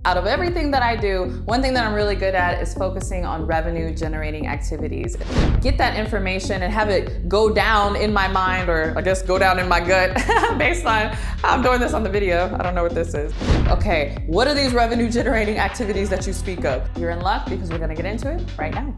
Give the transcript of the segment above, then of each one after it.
Out of everything that I do, one thing that I'm really good at is focusing on revenue generating activities. Get that information and have it go down in my mind, or I guess go down in my gut based on how I'm doing this on the video. I don't know what this is. Okay, what are these revenue generating activities that you speak of? You're in luck because we're gonna get into it right now.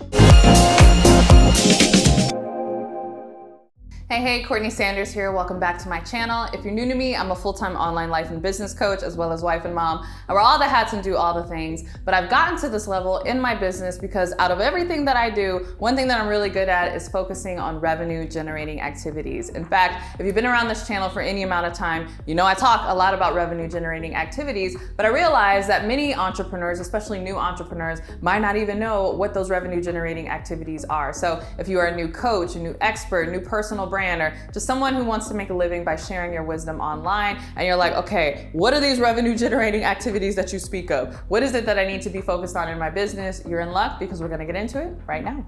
Hey, CourtneyLSanders here. Welcome back to my channel. If you're new to me, I'm a full-time online life and business coach, as well as wife and mom. I wear all the hats and do all the things, but I've gotten to this level in my business because out of everything that I do, one thing that I'm really good at is focusing on revenue generating activities. In fact, if you've been around this channel for any amount of time, you know I talk a lot about revenue generating activities, but I realize that many entrepreneurs, especially new entrepreneurs, might not even know what those revenue generating activities are. So if you are a new coach, a new expert, new personal brand, or just someone who wants to make a living by sharing your wisdom online, and you're like, okay, what are these revenue generating activities that you speak of? What is it that I need to be focused on in my business? You're in luck because we're gonna get into it right now.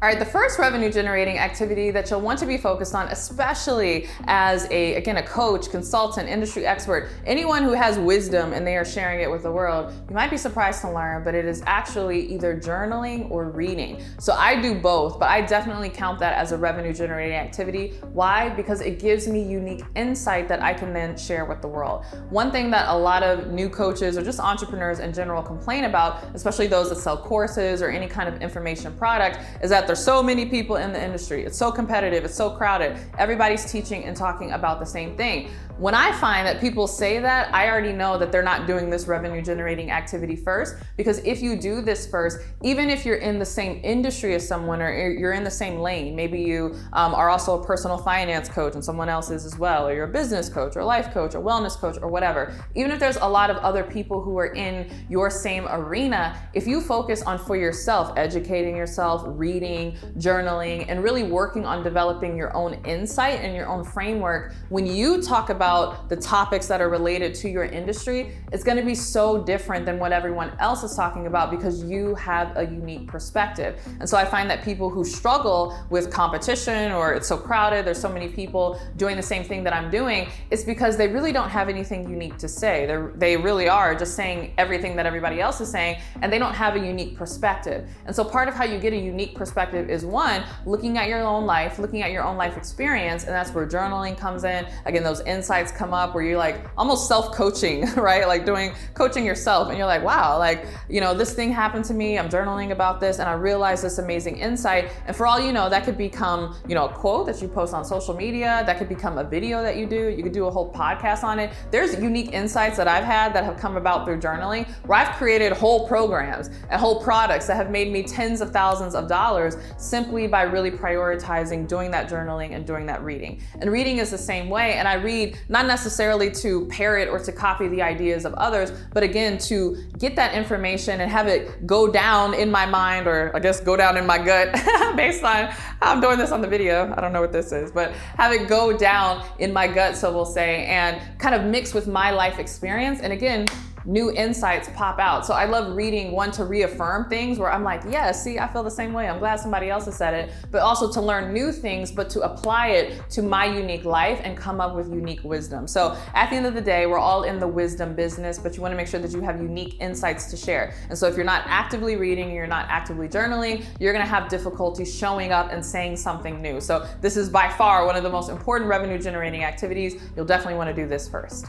All right, the first revenue generating activity that you'll want to be focused on, especially as a coach, consultant, industry expert, anyone who has wisdom and they are sharing it with the world, you might be surprised to learn, but it is actually either journaling or reading. So I do both, but I definitely count that as a revenue generating activity. Why? Because it gives me unique insight that I can then share with the world. One thing that a lot of new coaches or just entrepreneurs in general complain about, especially those that sell courses or any kind of information product, is that there's so many people in the industry. It's so competitive, it's so crowded. Everybody's teaching and talking about the same thing. When I find that people say that, I already know that they're not doing this revenue generating activity first, because if you do this first, even if you're in the same industry as someone or you're in the same lane, maybe you are also a personal finance coach and someone else is as well, or you're a business coach or a life coach or wellness coach or whatever, even if there's a lot of other people who are in your same arena, if you focus on for yourself, educating yourself, reading, journaling, and really working on developing your own insight and your own framework, when you talk about the topics that are related to your industry, it's going to be so different than what everyone else is talking about because you have a unique perspective. And so I find that people who struggle with competition or it's so crowded, there's so many people doing the same thing that I'm doing, it's because they really don't have anything unique to say. They really are just saying everything that everybody else is saying, and they don't have a unique perspective. And so part of how you get a unique perspective is one, looking at your own life, looking at your own life experience, and that's where journaling comes in. Again, those insights come up where you're like almost self-coaching, right? Like coaching yourself, and you're like, wow, like, you know, this thing happened to me, I'm journaling about this, and I realized this amazing insight. And for all you know, that could become, you know, a quote that you post on social media, that could become a video that you do, you could do a whole podcast on it. There's unique insights that I've had that have come about through journaling, where I've created whole programs and whole products that have made me tens of thousands of dollars simply by really prioritizing doing that journaling and doing that reading. And reading is the same way, and I read not necessarily to parrot or to copy the ideas of others, but again, to get that information and have it go down in my mind, or I guess go down in my gut based on how I'm doing this on the video. I don't know what this is, but have it go down in my gut, so we'll say, and kind of mix with my life experience. And again, new insights pop out. So I love reading, one, to reaffirm things where I'm like, yeah, see, I feel the same way. I'm glad somebody else has said it, but also to learn new things, but to apply it to my unique life and come up with unique wisdom. So at the end of the day, we're all in the wisdom business, but you want to make sure that you have unique insights to share. And so if you're not actively reading, and you're not actively journaling, you're going to have difficulty showing up and saying something new. So this is by far one of the most important revenue generating activities. You'll definitely want to do this first.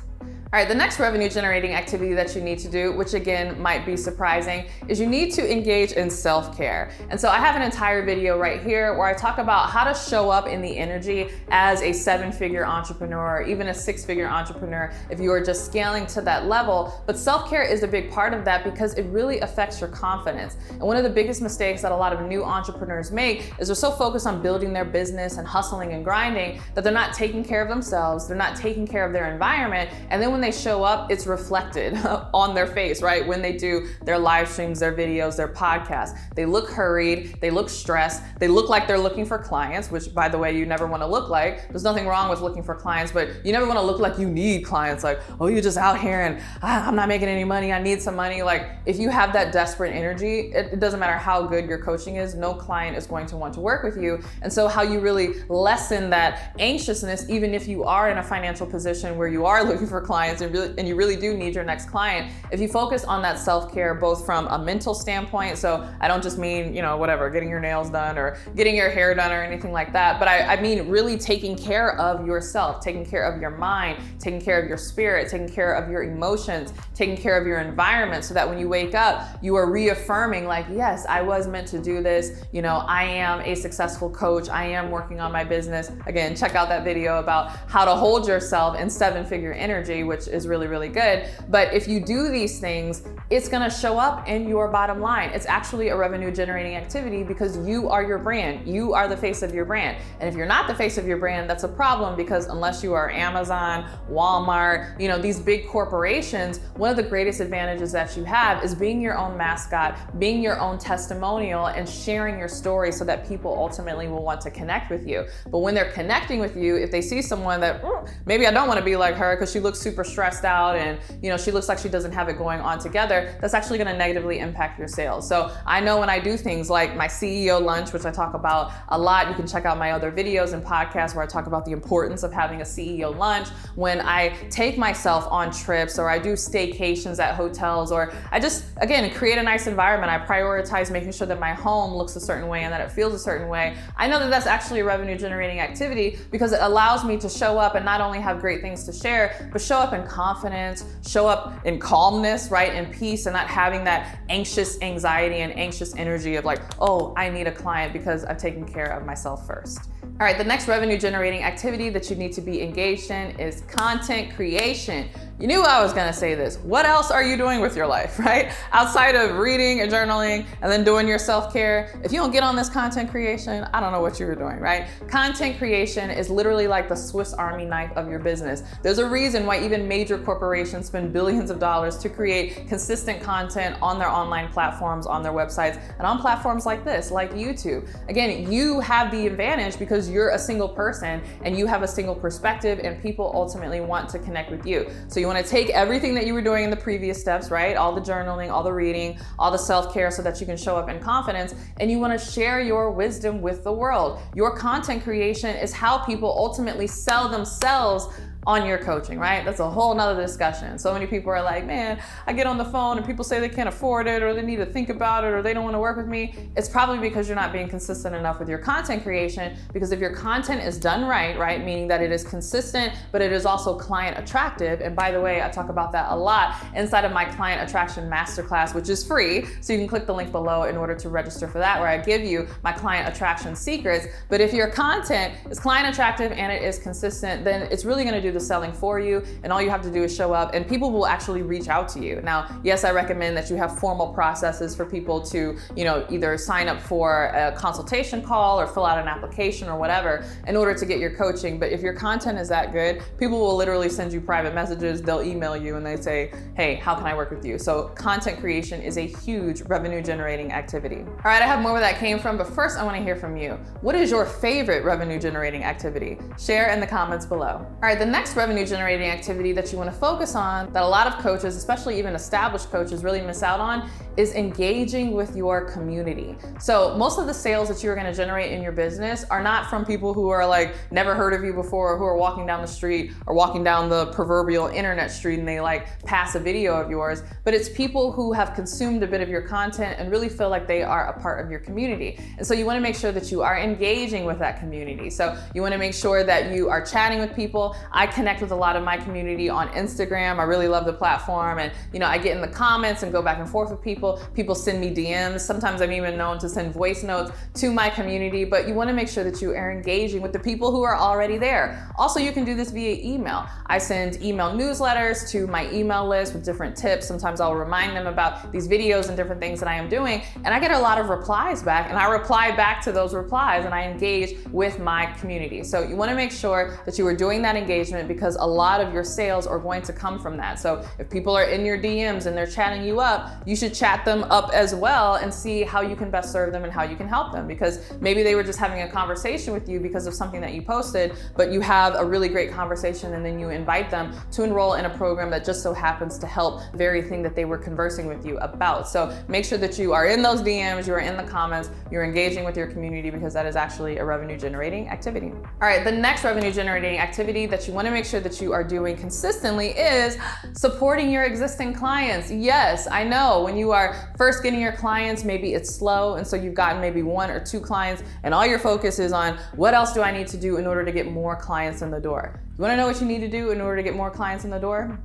All right, the next revenue generating activity that you need to do, which again might be surprising, is you need to engage in self-care. And so I have an entire video right here where I talk about how to show up in the energy as a 7-figure entrepreneur, or even a 6-figure entrepreneur if you are just scaling to that level. But self-care is a big part of that because it really affects your confidence. And one of the biggest mistakes that a lot of new entrepreneurs make is they're so focused on building their business and hustling and grinding that they're not taking care of themselves, they're not taking care of their environment, and then when they show up, it's reflected on their face, right? When they do their live streams, their videos, their podcasts, they look hurried, they look stressed, they look like they're looking for clients, which by the way, you never want to look like. There's nothing wrong with looking for clients, but you never want to look like you need clients, like, oh, you're just out here and I'm not making any money, I need some money. Like, if you have that desperate energy, it doesn't matter how good your coaching is, no client is going to want to work with you. And so how you really lessen that anxiousness, even if you are in a financial position where you are looking for clients, clients and you really do need your next client, if you focus on that self-care, both from a mental standpoint, so I don't just mean, whatever, getting your nails done or getting your hair done or anything like that, but I mean really taking care of yourself, taking care of your mind, taking care of your spirit, taking care of your emotions, taking care of your environment, so that when you wake up, you are reaffirming like, yes, I was meant to do this. I am a successful coach. I am working on my business. Again, check out that video about how to hold yourself in 7-figure energy, which is really, really good. But if you do these things, it's gonna show up in your bottom line. It's actually a revenue generating activity because you are your brand. You are the face of your brand. And if you're not the face of your brand, that's a problem, because unless you are Amazon, Walmart, these big corporations, one of the greatest advantages that you have is being your own mascot, being your own testimonial, and sharing your story so that people ultimately will want to connect with you. But when they're connecting with you, if they see someone that maybe I don't want to be like her because she looks super stressed out and she looks like she doesn't have it going on together, that's actually going to negatively impact your sales. So I know when I do things like my CEO lunch, which I talk about a lot, you can check out my other videos and podcasts where I talk about the importance of having a CEO lunch. When I take myself on trips, or I do staycations at hotels, or I just, again, create a nice environment, I prioritize making sure that my home looks a certain way and that it feels a certain way, I know that that's actually a revenue generating activity, because it allows me to show up and not only have great things to share, but show up in confidence, show up in calmness, right, in peace, and not having that anxious anxiety and anxious energy of like, oh, I need a client because I've taken care of myself first. All right, the next revenue generating activity that you need to be engaged in is content creation. You knew I was gonna say this. What else are you doing with your life, right? Outside of reading and journaling and then doing your self-care, if you don't get on this content creation, I don't know what you were doing, right? Content creation is literally like the Swiss Army knife of your business. There's a reason why even major corporations spend billions of dollars to create consistent content on their online platforms, on their websites, and on platforms like this, like YouTube. Again, you have the advantage because you're a single person and you have a single perspective, and people ultimately want to connect with you. So you want to take everything that you were doing in the previous steps, right? All the journaling, all the reading, all the self-care, so that you can show up in confidence, and you want to share your wisdom with the world. Your content creation is how people ultimately sell themselves on your coaching, right? That's a whole nother discussion. So many people are like, man, I get on the phone and people say they can't afford it, or they need to think about it, or they don't want to work with me. It's probably because you're not being consistent enough with your content creation, because if your content is done right, meaning that it is consistent, but it is also client attractive. And by the way, I talk about that a lot inside of my Client Attraction Masterclass, which is free. So you can click the link below in order to register for that, where I give you my client attraction secrets. But if your content is client attractive and it is consistent, then it's really going to do the selling for you, and all you have to do is show up, and people will actually reach out to you. Now, yes, I recommend that you have formal processes for people to, either sign up for a consultation call or fill out an application or whatever in order to get your coaching. But if your content is that good, people will literally send you private messages, they'll email you, and they say, hey, how can I work with you? So content creation is a huge revenue generating activity. All right, I have more where that came from, but first I want to hear from you. What is your favorite revenue generating activity? Share in the comments below. All right, the next revenue generating activity that you want to focus on, that a lot of coaches, especially even established coaches, really miss out on, is engaging with your community. So most of the sales that you're going to generate in your business are not from people who are like never heard of you before, or who are walking down the street or walking down the proverbial internet street and they like pass a video of yours, but it's people who have consumed a bit of your content and really feel like they are a part of your community. And so you want to make sure that you are engaging with that community. So you want to make sure that you are chatting with people. I connect with a lot of my community on Instagram. I really love the platform, and I get in the comments and go back and forth with people. People send me DMs. Sometimes I'm even known to send voice notes to my community, but you want to make sure that you are engaging with the people who are already there. Also, you can do this via email. I send email newsletters to my email list with different tips. Sometimes I'll remind them about these videos and different things that I am doing, and I get a lot of replies back, and I reply back to those replies, and I engage with my community. So you want to make sure that you are doing that engagement, because a lot of your sales are going to come from that. So if people are in your DMs and they're chatting you up, you should chat them up as well and see how you can best serve them and how you can help them, because maybe they were just having a conversation with you because of something that you posted, but you have a really great conversation, and then you invite them to enroll in a program that just so happens to help the very thing that they were conversing with you about. So make sure that you are in those DMs, you are in the comments, you're engaging with your community, because that is actually a revenue generating activity. All right, the next revenue generating activity that you want wanna make sure that you are doing consistently is supporting your existing clients. Yes, I know when you are first getting your clients, maybe it's slow, and so you've gotten maybe 1 or 2 clients, and all your focus is on what else do I need to do in order to get more clients in the door. You wanna know what you need to do in order to get more clients in the door?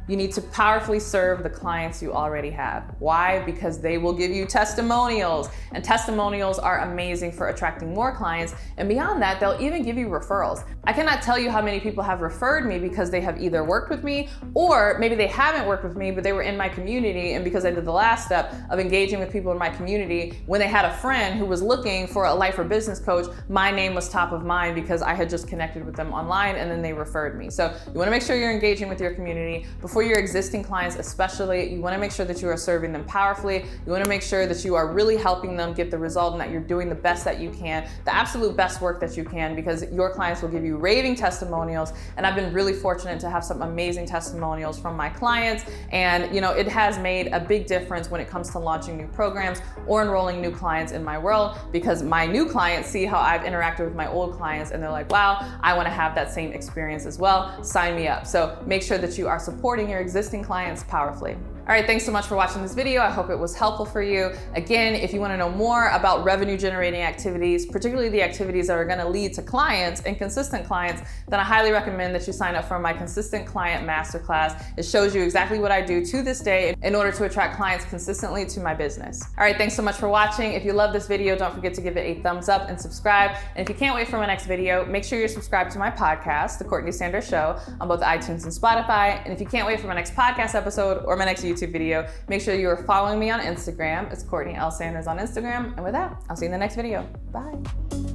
You need to powerfully serve the clients you already have. Why? Because they will give you testimonials, and testimonials are amazing for attracting more clients. And beyond that, they'll even give you referrals. I cannot tell you how many people have referred me because they have either worked with me, or maybe they haven't worked with me, but they were in my community. And because I did the last step of engaging with people in my community, when they had a friend who was looking for a life or business coach, my name was top of mind because I had just connected with them online, and then they referred me. So you wanna make sure you're engaging with your community. For your existing clients especially, you wanna make sure that you are serving them powerfully. You wanna make sure that you are really helping them get the result and that you're doing the best that you can, the absolute best work that you can, because your clients will give you raving testimonials. And I've been really fortunate to have some amazing testimonials from my clients. And it has made a big difference when it comes to launching new programs or enrolling new clients in my world, because my new clients see how I've interacted with my old clients and they're like, wow, I wanna have that same experience as well. Sign me up. So make sure that you are supporting your existing clients powerfully. All right, thanks so much for watching this video. I hope it was helpful for you. Again, if you wanna know more about revenue generating activities, particularly the activities that are gonna lead to clients and consistent clients, then I highly recommend that you sign up for my Consistent Client Masterclass. It shows you exactly what I do to this day in order to attract clients consistently to my business. All right, thanks so much for watching. If you love this video, don't forget to give it a thumbs up and subscribe. And if you can't wait for my next video, make sure you're subscribed to my podcast, The Courtney Sanders Show, on both iTunes and Spotify. And if you can't wait for my next podcast episode or my next YouTube video, make sure you are following me on Instagram. It's CourtneyLSanders on Instagram. And with that, I'll see you in the next video. Bye.